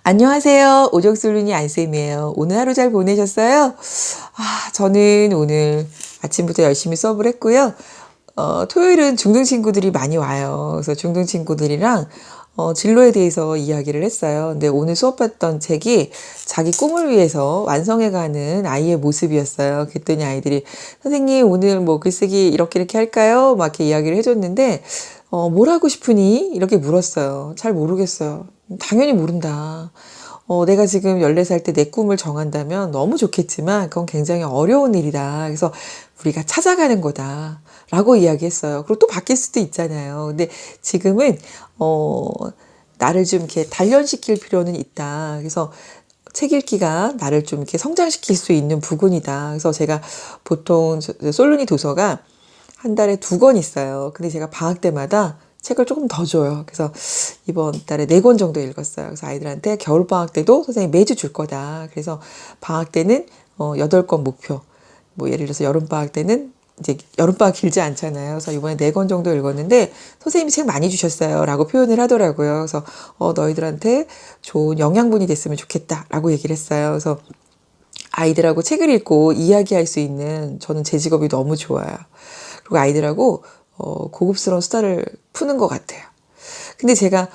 안녕하세요. 오정솔루니 안쌤이에요. 오늘 하루 잘 보내셨어요? 저는 오늘 아침부터 열심히 수업을 했고요. 토요일은 중등 친구들이 많이 와요. 그래서 중등 친구들이랑 진로에 대해서 이야기를 했어요. 근데 오늘 수업했던 책이 자기 꿈을 위해서 완성해가는 아이의 모습이었어요. 그랬더니 아이들이 선생님 오늘 뭐 글쓰기 이렇게 할까요? 막 이렇게 이야기를 해줬는데 뭘 하고 싶으니? 이렇게 물었어요. 잘 모르겠어요. 당연히 모른다. 내가 지금 14살 때 내 꿈을 정한다면 너무 좋겠지만 그건 굉장히 어려운 일이다. 그래서 우리가 찾아가는 거다. 라고 이야기했어요. 그리고 또 바뀔 수도 있잖아요. 근데 지금은, 나를 좀 이렇게 단련시킬 필요는 있다. 그래서 책 읽기가 나를 좀 이렇게 성장시킬 수 있는 부분이다. 그래서 제가 보통 솔루니 도서가 한 달에 2권 있어요. 근데 제가 방학 때마다 책을 조금 더 줘요. 그래서 이번 달에 4권 정도 읽었어요. 그래서 아이들한테 겨울방학 때도 선생님 매주 줄 거다. 그래서 방학 때는 8권 목표. 뭐 예를 들어서 여름방학 때는 이제 여름방학 길지 않잖아요. 그래서 이번에 4권 정도 읽었는데 선생님이 책 많이 주셨어요. 라고 표현을 하더라고요. 그래서 너희들한테 좋은 영양분이 됐으면 좋겠다. 라고 얘기를 했어요. 그래서 아이들하고 책을 읽고 이야기할 수 있는 저는 제 직업이 너무 좋아요. 그리고 아이들하고 고급스러운 수다를 푸는 것 같아요. 근데 제가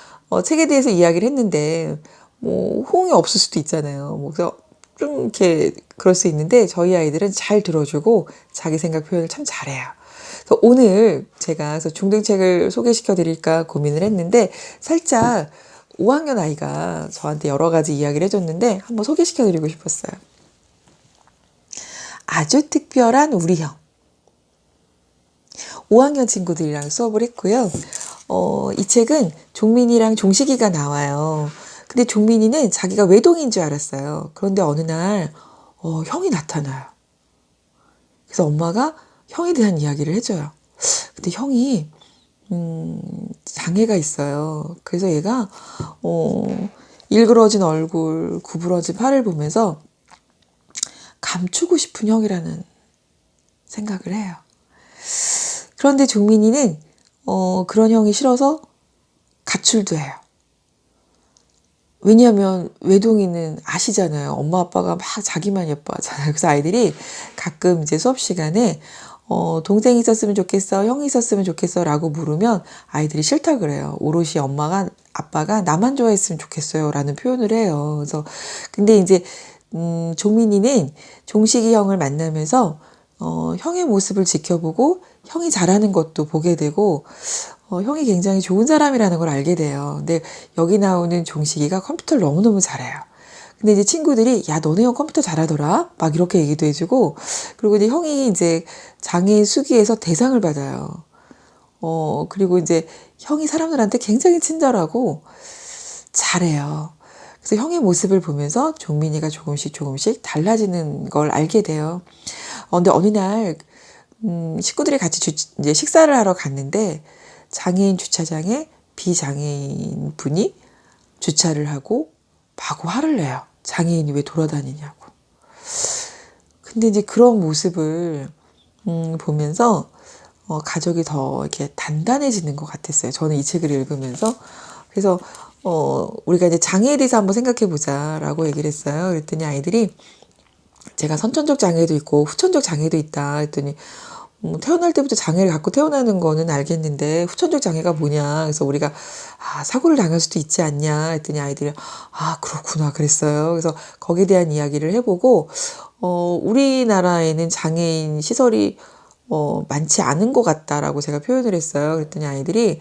책에 대해서 이야기를 했는데 뭐 호응이 없을 수도 있잖아요. 뭐 그래서 좀 이렇게 그럴 수 있는데 저희 아이들은 잘 들어주고 자기 생각 표현을 참 잘해요. 그래서 오늘 제가 그래서 중등책을 소개시켜 드릴까 고민을 했는데 살짝 5학년 아이가 저한테 여러 가지 이야기를 해줬는데 한번 소개시켜 드리고 싶었어요. 아주 특별한 우리 형. 5학년 친구들이랑 수업을 했고요. 이 책은 종민이랑 종식이가 나와요. 근데 종민이는 자기가 외동인 줄 알았어요. 그런데 어느 날 형이 나타나요. 그래서 엄마가 형에 대한 이야기를 해줘요. 근데 형이 장애가 있어요. 그래서 얘가 일그러진 얼굴, 구부러진 팔을 보면서 감추고 싶은 형이라는 생각을 해요. 그런데 종민이는 그런 형이 싫어서 가출도 해요. 왜냐하면 외동이는 아시잖아요. 엄마 아빠가 막 자기만 예뻐하잖아요. 그래서 아이들이 가끔 이제 수업 시간에 동생이 있었으면 좋겠어, 형이 있었으면 좋겠어 라고 물으면 아이들이 싫다 그래요. 오롯이 엄마가 아빠가 나만 좋아했으면 좋겠어요 라는 표현을 해요. 그래서 근데 이제 종민이는 종식이 형을 만나면서 형의 모습을 지켜보고 형이 잘하는 것도 보게 되고 형이 굉장히 좋은 사람이라는 걸 알게 돼요. 근데 여기 나오는 종식이가 컴퓨터를 너무너무 잘해요. 근데 이제 친구들이 야 너네 형 컴퓨터 잘하더라 막 이렇게 얘기도 해주고 그리고 이제 형이 이제 장애인 수기에서 대상을 받아요. 그리고 이제 형이 사람들한테 굉장히 친절하고 잘해요. 그래서 형의 모습을 보면서 종민이가 조금씩 달라지는 걸 알게 돼요. 근데 어느 날 식구들이 같이 이제 식사를 하러 갔는데 장애인 주차장에 비장애인 분이 주차를 하고 마구 화를 내요. 장애인이 왜 돌아다니냐고. 근데 이제 그런 모습을 보면서 가족이 더 이렇게 단단해지는 것 같았어요. 저는 이 책을 읽으면서. 그래서 우리가 이제 장애에 대해서 한번 생각해 보자라고 얘기를 했어요. 그랬더니 아이들이 제가 선천적 장애도 있고 후천적 장애도 있다 했더니 태어날 때부터 장애를 갖고 태어나는 거는 알겠는데 후천적 장애가 뭐냐. 그래서 우리가 사고를 당할 수도 있지 않냐 했더니 아이들이 그렇구나 그랬어요. 그래서 거기에 대한 이야기를 해보고 우리나라에는 장애인 시설이 많지 않은 것 같다라고 제가 표현을 했어요. 그랬더니 아이들이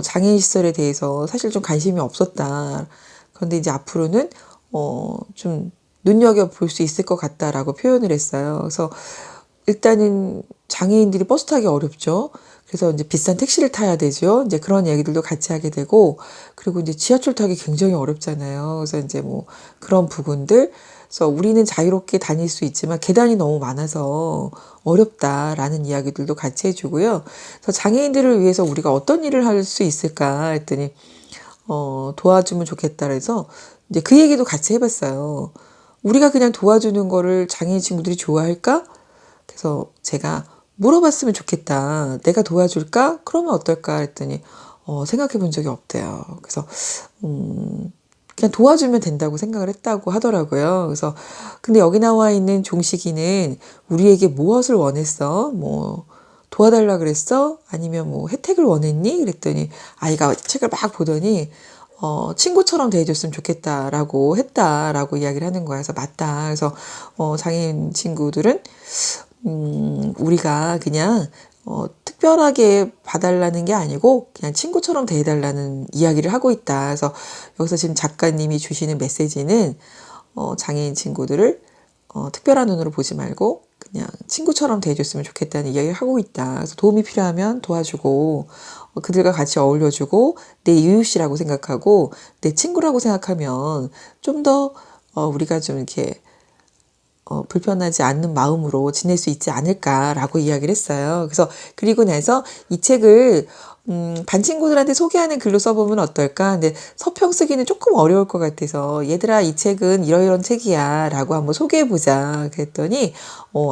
장애인 시설에 대해서 사실 좀 관심이 없었다. 그런데 이제 앞으로는 좀 눈여겨볼 수 있을 것 같다라고 표현을 했어요. 그래서 일단은 장애인들이 버스 타기 어렵죠. 그래서 이제 비싼 택시를 타야 되죠. 이제 그런 얘기들도 같이 하게 되고, 그리고 이제 지하철 타기 굉장히 어렵잖아요. 그래서 이제 뭐 그런 부분들. 그래서 우리는 자유롭게 다닐 수 있지만 계단이 너무 많아서 어렵다라는 이야기들도 같이 해주고요. 그래서 장애인들을 위해서 우리가 어떤 일을 할 수 있을까 했더니, 도와주면 좋겠다 그래서 이제 그 얘기도 같이 해봤어요. 우리가 그냥 도와주는 거를 장애인 친구들이 좋아할까? 그래서 제가 물어봤으면 좋겠다. 내가 도와줄까? 그러면 어떨까? 했더니 생각해 본 적이 없대요. 그래서 그냥 도와주면 된다고 생각을 했다고 하더라고요. 그래서 근데 여기 나와 있는 종식이는 우리에게 무엇을 원했어? 뭐 도와달라 그랬어? 아니면 뭐 혜택을 원했니? 그랬더니 아이가 책을 막 보더니 친구처럼 대해줬으면 좋겠다라고 했다라고 이야기를 하는 거야. 그래서 맞다. 그래서 장애인 친구들은 우리가 그냥 특별하게 봐달라는 게 아니고 그냥 친구처럼 대해달라는 이야기를 하고 있다. 그래서 여기서 지금 작가님이 주시는 메시지는 장애인 친구들을 특별한 눈으로 보지 말고 그냥 친구처럼 대해줬으면 좋겠다는 이야기를 하고 있다. 그래서 도움이 필요하면 도와주고 그들과 같이 어울려주고 내 이웃이라고 생각하고 내 친구라고 생각하면 좀 더 우리가 좀 이렇게 불편하지 않는 마음으로 지낼 수 있지 않을까라고 이야기를 했어요. 그래서 그리고 나서 이 책을 반 친구들한테 소개하는 글로 써보면 어떨까? 근데 서평 쓰기는 조금 어려울 것 같아서 얘들아 이 책은 이러이런 책이야 라고 한번 소개해보자 그랬더니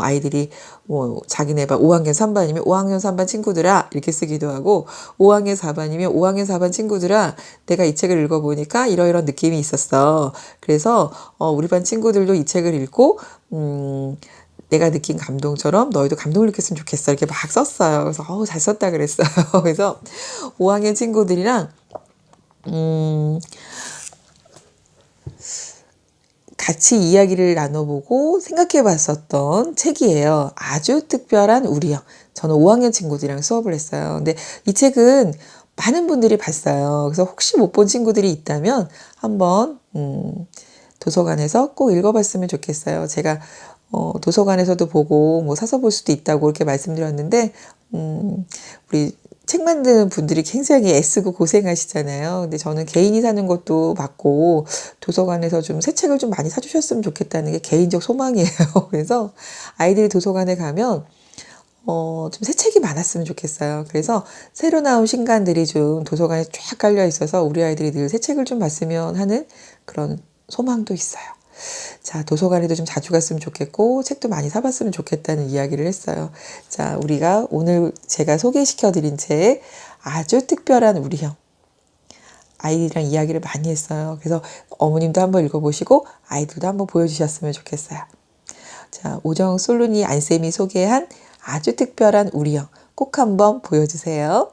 아이들이 뭐 자기네 반 5학년 3반이면 5학년 3반 친구들아 이렇게 쓰기도 하고 5학년 4반이면 5학년 4반 친구들아 내가 이 책을 읽어보니까 이러이런 느낌이 있었어. 그래서 우리 반 친구들도 이 책을 읽고 내가 느낀 감동처럼 너희도 감동을 느꼈으면 좋겠어. 이렇게 막 썼어요. 그래서 잘 썼다 그랬어요. 그래서 5학년 친구들이랑 같이 이야기를 나눠보고 생각해 봤었던 책이에요. 아주 특별한 우리 형. 저는 5학년 친구들이랑 수업을 했어요. 근데 이 책은 많은 분들이 봤어요. 그래서 혹시 못 본 친구들이 있다면 한번 도서관에서 꼭 읽어봤으면 좋겠어요. 제가 도서관에서도 보고 뭐 사서 볼 수도 있다고 이렇게 말씀드렸는데 우리 책 만드는 분들이 굉장히 애쓰고 고생하시잖아요. 근데 저는 개인이 사는 것도 맞고 도서관에서 좀 새 책을 좀 많이 사주셨으면 좋겠다는 게 개인적 소망이에요. 그래서 아이들이 도서관에 가면 좀 새 책이 많았으면 좋겠어요. 그래서 새로 나온 신간들이 좀 도서관에 쫙 깔려 있어서 우리 아이들이 늘 새 책을 좀 봤으면 하는 그런 소망도 있어요. 자, 도서관에도 좀 자주 갔으면 좋겠고 책도 많이 사봤으면 좋겠다는 이야기를 했어요. 자, 우리가 오늘 제가 소개시켜드린 책 아주 특별한 우리 형. 아이들이랑 이야기를 많이 했어요. 그래서 어머님도 한번 읽어보시고 아이들도 한번 보여주셨으면 좋겠어요. 자, 오정 솔루니 안쌤이 소개한 아주 특별한 우리 형 꼭 한번 보여주세요.